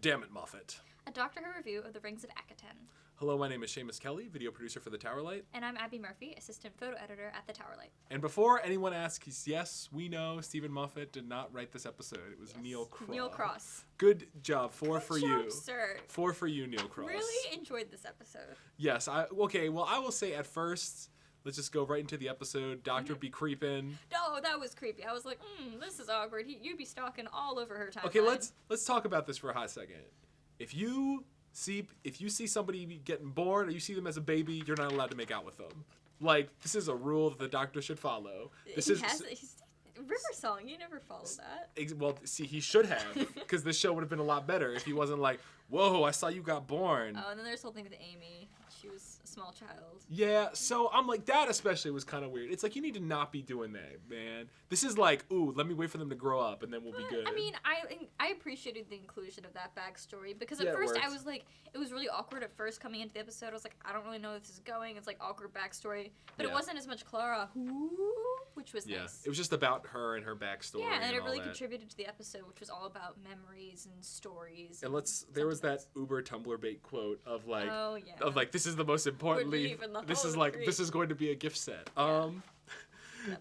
Dammit Moffat. A Doctor Who review of The Rings of Akhaten. Hello, my name is Shamus Kelley, video producer for The Tower Light. And I'm Abby Murphy, assistant photo editor at The Tower Light. And before anyone asks, yes, we know Stephen Moffat did not write this episode. It was Neil Cross. Neil Cross. Good job. Four for Good you. job, sir. 4 for you, Neil Cross. Really enjoyed this episode. Yes. I will say at first, let's just go right into the episode. Doctor be creeping. No, that was creepy. I was like, this is awkward. You'd be stalking all over her timeline. Okay, let's talk about this for a hot second. If you see somebody getting born or you see them as a baby, you're not allowed to make out with them. Like, this is a rule that the Doctor should follow. River Song, you never followed that. Well, see, he should have, because this show would have been a lot better if he wasn't like, whoa, I saw you got born. Oh, and then there's the whole thing with Amy. She was a small child. Yeah, so I'm like, that especially was kind of weird. It's like, you need to not be doing that, man. This is like, ooh, let me wait for them to grow up, and then we'll be good. I mean, I appreciated the inclusion of that backstory, because at first I was like, it was really awkward at first coming into the episode. I was like, I don't really know where this is going. It's like awkward backstory. But it wasn't as much Clara, which was nice. It was just about her and her backstory. Yeah, and it really that. Contributed to the episode, which was all about memories and stories. And there was that Uber Tumblr bait quote of like, this is the most importantly, this is going to be a gift set.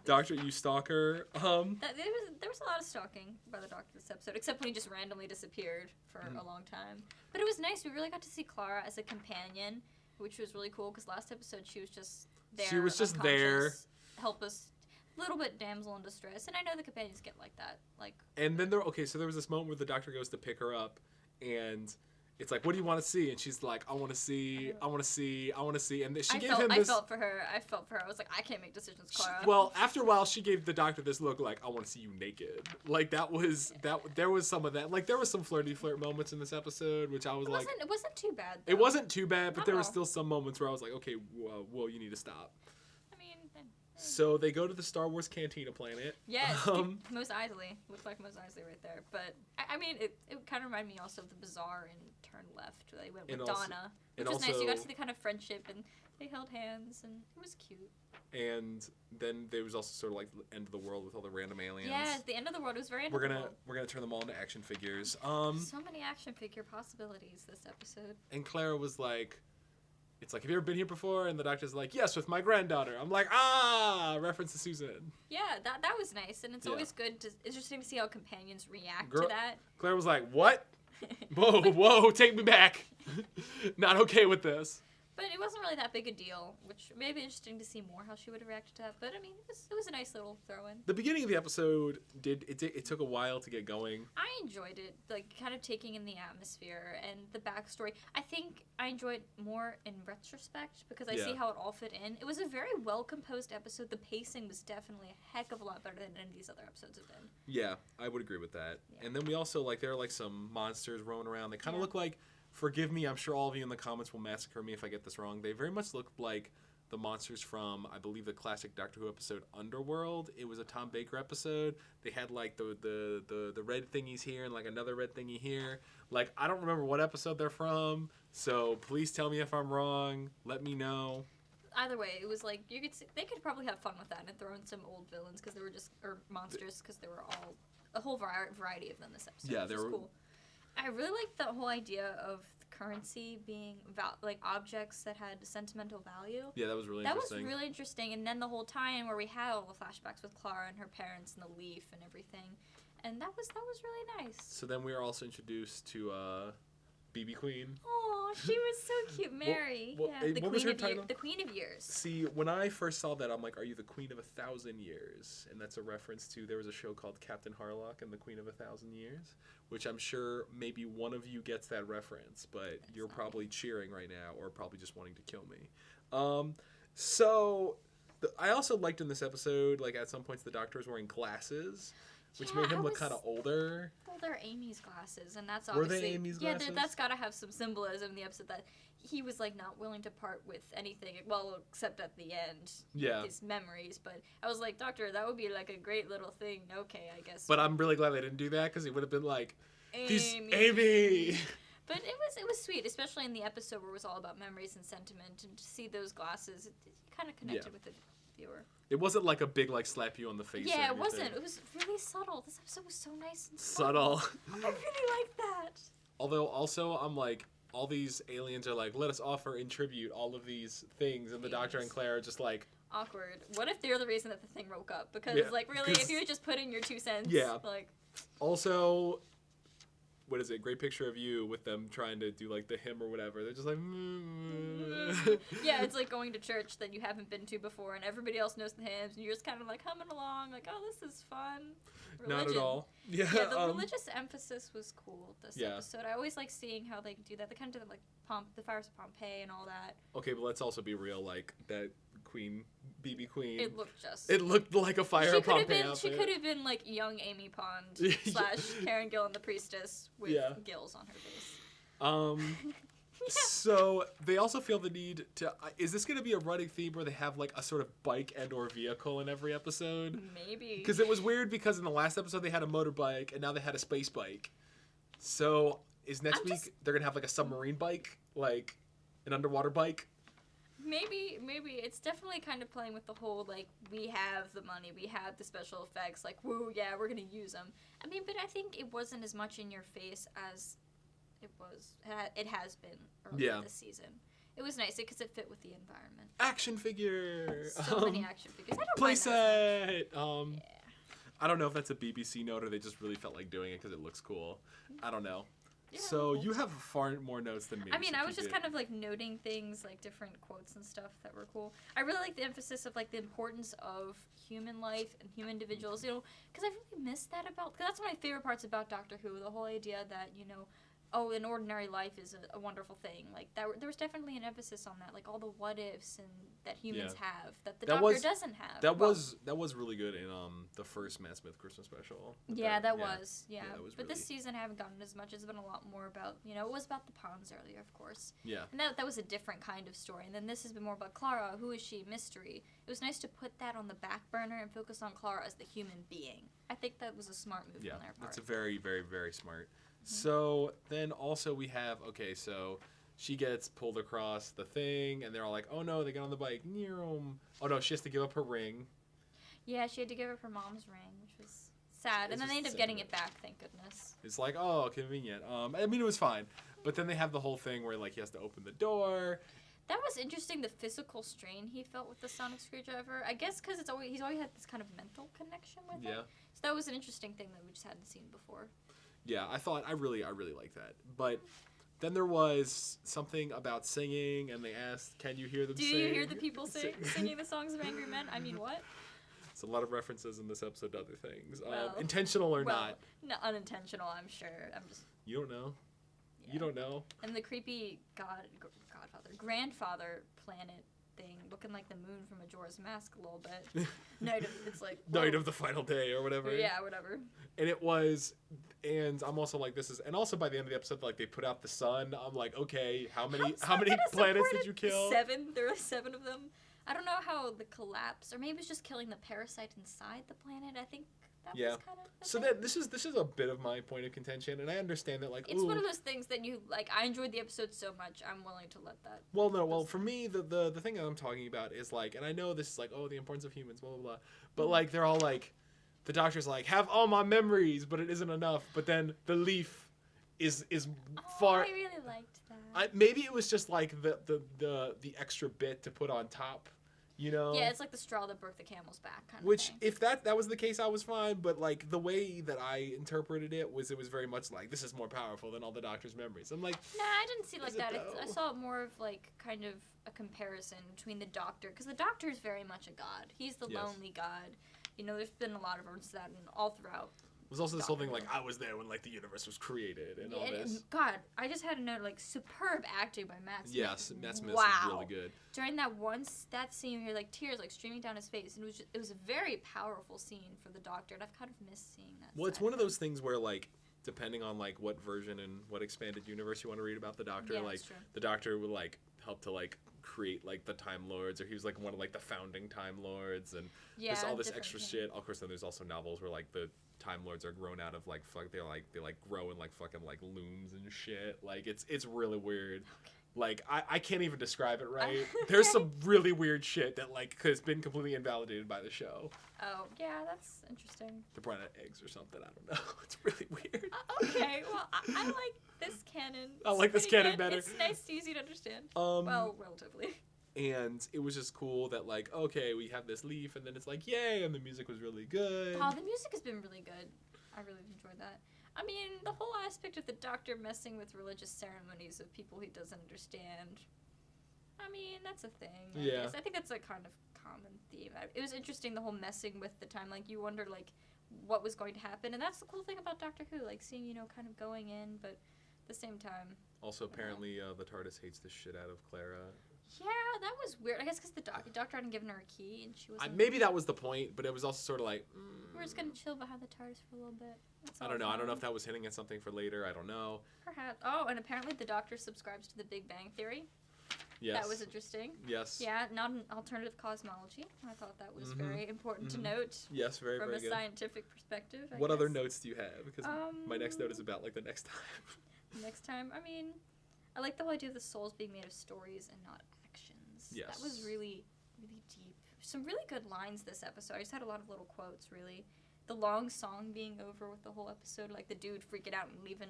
Doctor, you stalker. There was a lot of stalking by the Doctor this episode, except when he just randomly disappeared for a long time. But it was nice. We really got to see Clara as a companion, which was really cool, because last episode she was just there. She was just there. Help us. A little bit damsel in distress, and I know the companions get like that. And then there was this moment where the Doctor goes to pick her up, and it's like, what do you want to see? And she's like, I want to see. And she gave him this. I felt for her. I was like, I can't make decisions, Clara. Well, after a while, she gave the Doctor this look like, I want to see you naked. Like, there was some of that. Like, there was some flirty moments in this episode, which I was like. It wasn't too bad, though. It wasn't too bad, but there were still some moments where I was like, okay, whoa, you need to stop. So they go to the Star Wars Cantina planet. Yes, Mos Eisley. Looks like Mos Eisley right there. But, I mean, it kind of reminded me also of the Bazaar in Turn Left. They went with Donna, which was nice. You got to see the kind of friendship, and they held hands, and it was cute. And then there was also sort of like the end of the world with all the random aliens. Yeah, the end of the world was very end of the world. We're gonna turn them all into action figures. So many action figure possibilities this episode. And Clara was like, it's like, have you ever been here before? And the Doctor's like, yes, with my granddaughter. I'm like, reference to Susan. Yeah, that was nice. And it's always interesting to see how companions react to that. Claire was like, what? Whoa, take me back. Not okay with this. But it wasn't really that big a deal, which may be interesting to see more how she would have reacted to that. But, I mean, it was a nice little throw-in. The beginning of the episode, it took a while to get going. I enjoyed it, like, kind of taking in the atmosphere and the backstory. I think I enjoyed more in retrospect, because I see how it all fit in. It was a very well-composed episode. The pacing was definitely a heck of a lot better than any of these other episodes have been. Yeah, I would agree with that. Yeah. And then we also, like, there are, like, some monsters roaming around. They kind of look like... Forgive me, I'm sure all of you in the comments will massacre me if I get this wrong. They very much looked like the monsters from, I believe, the classic Doctor Who episode Underworld. It was a Tom Baker episode. They had, like, the red thingies here and, like, another red thingy here. Like, I don't remember what episode they're from, so please tell me if I'm wrong. Let me know. Either way, it was like, they could probably have fun with that and throw in some old villains, because they were or monsters, because there were a whole variety of them this episode. Yeah, they were cool. I really liked the whole idea of currency being objects that had sentimental value. Yeah, that was really interesting. That was really interesting. And then the whole time where we had all the flashbacks with Clara and her parents and the leaf and everything. And that was really nice. So then we were also introduced to BBQueen. Oh, she was so cute. Mary. What was her title? The Queen of Years. See, when I first saw that, I'm like, are you the Queen of 1,000 Years? And that's a reference to, there was a show called Captain Harlock and the Queen of 1,000 Years, which I'm sure maybe one of you gets that reference, but you're probably cheering right now or probably just wanting to kill me. I also liked in this episode, like, at some points the Doctor was wearing glasses, which made him look kind of older. Well, they're Amy's glasses, and that's obviously... Were they Amy's glasses? Yeah, that's got to have some symbolism in the episode that he was, like, not willing to part with anything, well, except at the end. Yeah. His memories, but I was like, Doctor, that would be, like, a great little thing. Okay, I guess. But I'm really glad they didn't do that, because it would have been like, Amy! But it was sweet, especially in the episode where it was all about memories and sentiment, and to see those glasses, it kind of connected with the viewer. It wasn't like a big, like, slap you on the face. Yeah, it wasn't. It was really subtle. This episode was so nice and subtle. I really liked that. Although also I'm like, all these aliens are like, let us offer in tribute all of these things, and the Doctor and Claire are just like, awkward. What if they're the reason that the thing woke up? Because like really, if you just put in your 2 cents, like. Also, what is it? Great picture of you with them trying to do like the hymn or whatever. They're just like, yeah, it's like going to church that you haven't been to before, and everybody else knows the hymns, and you're just kind of like humming along, like, oh, this is fun. Religion. Not at all. Yeah, the religious emphasis was cool this episode. I always like seeing how they do that. They kind of did like the fires of Pompeii and all that. Okay, but let's also be real. Like that Queen, BBQueen. It looked like a fire of Pompeii. She could have been like young Amy Pond / Karen Gillan the priestess with gills on her face. So they also feel the need to. Is this going to be a running theme where they have like a sort of bike and/or vehicle in every episode? Maybe. Because it was weird because in the last episode they had a motorbike and now they had a space bike. So is next week they're going to have like a submarine bike, like an underwater bike? Maybe it's definitely kind of playing with the whole like we have the money, we have the special effects, like woo yeah we're gonna use them. I mean, but I think it wasn't as much in your face as it has been earlier this season. It was nice because it fit with the environment. Action figure. So many action figures. I don't play mind set. I don't know if that's a BBC note or they just really felt like doing it because it looks cool. I don't know. Yeah, so you have far more notes than me. I mean, I was just kind of like noting things, like different quotes and stuff that were cool. I really like the emphasis of like the importance of human life and human individuals, you know, because I really miss that about, because that's one of my favorite parts about Doctor Who, the whole idea that, you know, oh, an ordinary life is a wonderful thing. Like, there was definitely an emphasis on that, like all the what ifs and that humans have that the Doctor doesn't have. That was really good in the first Matt Smith Christmas special. That was. But really... this season I haven't gotten as much. It's been a lot more about, you know, it was about the Ponds earlier, of course. Yeah. And that was a different kind of story. And then this has been more about Clara. Who is she? Mystery. It was nice to put that on the back burner and focus on Clara as the human being. I think that was a smart move on their part. That's a very, very, very smart. So then also we have, so she gets pulled across the thing and they're all like, oh no, they get on the bike. Oh no, she has to give up her ring. Yeah, she had to give up her mom's ring, which was sad. And then they end up getting it back, thank goodness. It's like, oh, convenient. I mean, it was fine. But then they have the whole thing where like he has to open the door. That was interesting, the physical strain he felt with the sonic screwdriver. I guess because he's always had this kind of mental connection with it. So that was an interesting thing that we just hadn't seen before. Yeah, I really like that. But then there was something about singing, and they asked, can you hear them sing? Do you hear the people singing the songs of Angry Men? I mean, what? It's a lot of references in this episode to other things. Intentional or not. No, unintentional, I'm sure. You don't know? Yeah. You don't know? And the creepy grandfather planet thing, looking like the moon from Majora's Mask a little bit. Night of the final day or whatever. Yeah, whatever. And it was, and I'm also like, and also by the end of the episode, like they put out the sun. I'm like, okay, how many planets did you kill? 7. There were 7 of them. I don't know how the collapse, or maybe it's just killing the parasite inside the planet. I think that was kind of. So that this is a bit of my point of contention, and I understand that it's one of those things that you like. I enjoyed the episode so much, I'm willing to let that. Well, no, well for me, the thing that I'm talking about is like, and I know this is like, oh, the importance of humans, blah blah blah, but like they're all like, the Doctor's like, have all my memories, but it isn't enough. But then the leaf is far. I really liked that. Maybe it was just like the extra bit to put on top. You know? Yeah, it's like the straw that broke the camel's back kind of thing. If that was the case, I was fine. But like the way that I interpreted it was very much like, this is more powerful than all the Doctor's memories. I'm like, nah, I didn't see it like that. I saw it more of like kind of a comparison between the Doctor, because the Doctor is very much a god. He's the lonely god. You know, there's been a lot of reference to that all throughout. It was also this whole thing like, I was there when like the universe was created and all this. God, I just had to note like superb acting by Matt Smith. Yes, Matt Smith was really good. During that scene, you hear like tears like streaming down his face, and it was a very powerful scene for the Doctor, and I've kind of missed seeing that. Well, it's one of those things where like, depending on like what version and what expanded universe you want to read about the Doctor, like the Doctor would like help to like create like the Time Lords, or he was like one of like the founding Time Lords, and there's all this extra shit. Of course, then there's also novels where like the Time Lords are grown out of like they grow in like fucking like looms and shit. Like it's really weird. Like, I can't even describe it right. There's some really weird shit that, like, has been completely invalidated by the show. Oh, yeah, that's interesting. They're probably not eggs or something. I don't know. It's really weird. Okay, well, I like this canon. I like this canon better. It's nice, easy to understand. Well, relatively. And it was just cool that, like, okay, we have this leaf, and then it's like, yay, and the music was really good. Oh, the music has been really good. I really enjoyed that. I mean, the whole aspect of the Doctor messing with religious ceremonies of people he doesn't understand. I mean, that's a thing. I guess. I think that's a kind of common theme. It was interesting, the whole messing with the time. Like, you wonder, like, what was going to happen. And that's the cool thing about Doctor Who. Like, seeing, you know, kind of going in, but at the same time. Also, apparently, the TARDIS hates the shit out of Clara. Yeah, that was weird. I guess because the Doctor hadn't given her a key, and she wasn't... Maybe that was the point, but it was also sort of like... We're just going to chill behind the TARDIS for a little bit. I don't know. I don't know if that was hinting at something for later. I don't know. Perhaps. Oh, and apparently the Doctor subscribes to the Big Bang Theory. Yes. That was interesting. Yes. Yeah, not an alternative cosmology. I thought that was very important to note. Yes, very, very good. From a scientific perspective, I What guess. other notes do you have? Because my next note is about, like, the next time. Next time? I mean, I like the whole idea of the souls being made of stories and not actions. Yes. That was really, really deep. Some really good lines this episode. I just had a lot of little quotes, really. The long song being over with the whole episode, like the dude freaking out and leaving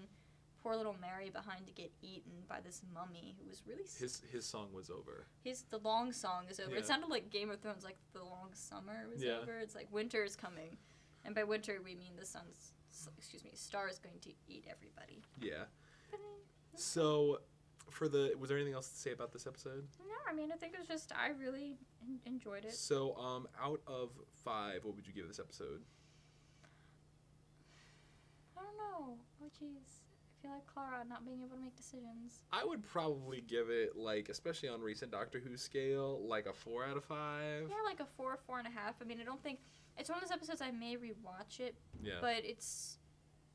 poor little Mary behind to get eaten by this mummy who was really... His song was over. The long song is over. Yeah. It sounded like Game of Thrones, like the long summer was over. It's like winter is coming. And by winter, we mean the star is going to eat everybody. Yeah. So, was there anything else to say about this episode? No, I mean, I think it was just, I really enjoyed it. So, out of 5, what would you give this episode? I don't know. Oh, jeez. I feel like Clara not being able to make decisions. I would probably give it, like, especially on recent Doctor Who scale, like a 4 out of 5. Yeah, like a 4, 4.5. I mean, I don't think... It's one of those episodes I may rewatch it. Yeah. But it's...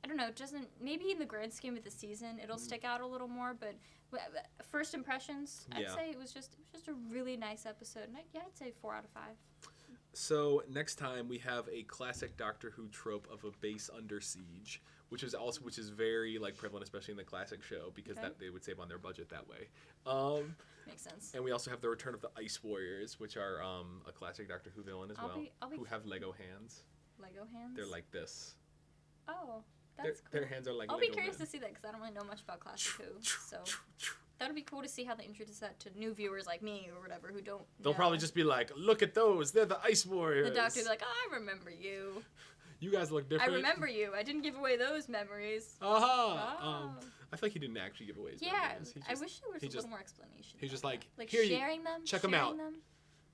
I don't know, it doesn't... Maybe in the grand scheme of the season, it'll stick out a little more, but first impressions, I'd say it was just a really nice episode. And I'd say 4 out of 5. So, next time, we have a classic Doctor Who trope of a base under siege, which is very, like, prevalent, especially in the classic show, because that they would save on their budget that way. Makes sense. And we also have the return of the Ice Warriors, which are a classic Doctor Who villain as who have Lego hands. Lego hands? They're like this. Oh, that's cool. Their hands are like I'll Lego be curious men. to see that, because I don't really know much about classic Who, so... That would be cool to see how they introduce that to new viewers like me or whatever who don't They'll probably just be like, look at those. They're the Ice Warriors. The Doctor will be like, oh, I remember you. You guys look different. I remember you. I didn't give away those memories. I feel like he didn't actually give away his memories. I wish there was a little more explanation. He's just like here sharing them, check them out.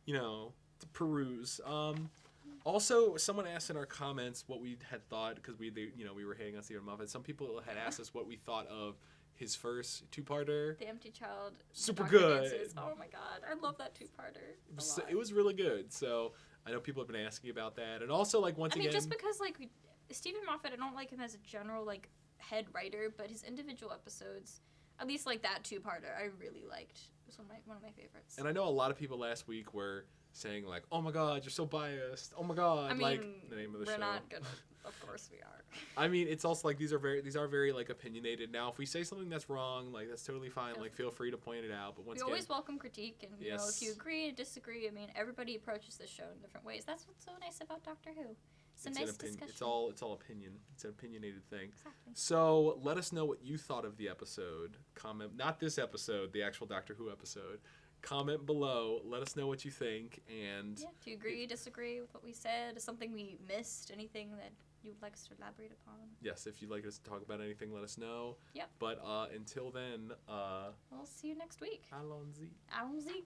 You know, to peruse. Also, someone asked in our comments what we had thought, because we were hating on Dammit Moffat. Some people had asked us what we thought of his first 2-parter. The Empty Child. Super good. Dances. Oh my god, I love that 2-parter. It was really good. So I know people have been asking about that, and also once again, just because Stephen Moffat, I don't like him as a general head writer, but his individual episodes, at least that 2-parter, I really liked. It was one of my favorites. And I know a lot of people last week were saying oh my god, you're so biased. Oh my god, I mean, the name of the show. We're not gonna. Of course we are. I mean, it's also these are very opinionated. Now, if we say something that's wrong, that's totally fine. Feel free to point it out. But we always welcome critique, and you know, if you agree and disagree, I mean, everybody approaches this show in different ways. That's what's so nice about Doctor Who. It's a nice discussion. It's all opinion. It's an opinionated thing. Exactly. So let us know what you thought of the episode. Comment, not this episode, the actual Doctor Who episode. Comment below. Let us know what you think. And do you agree, disagree with what we said? Is something we missed? Anything that you would like us to elaborate upon? Yes, if you'd like us to talk about anything, let us know. Yep. But until then, we'll see you next week. Allons-y. Allons-y.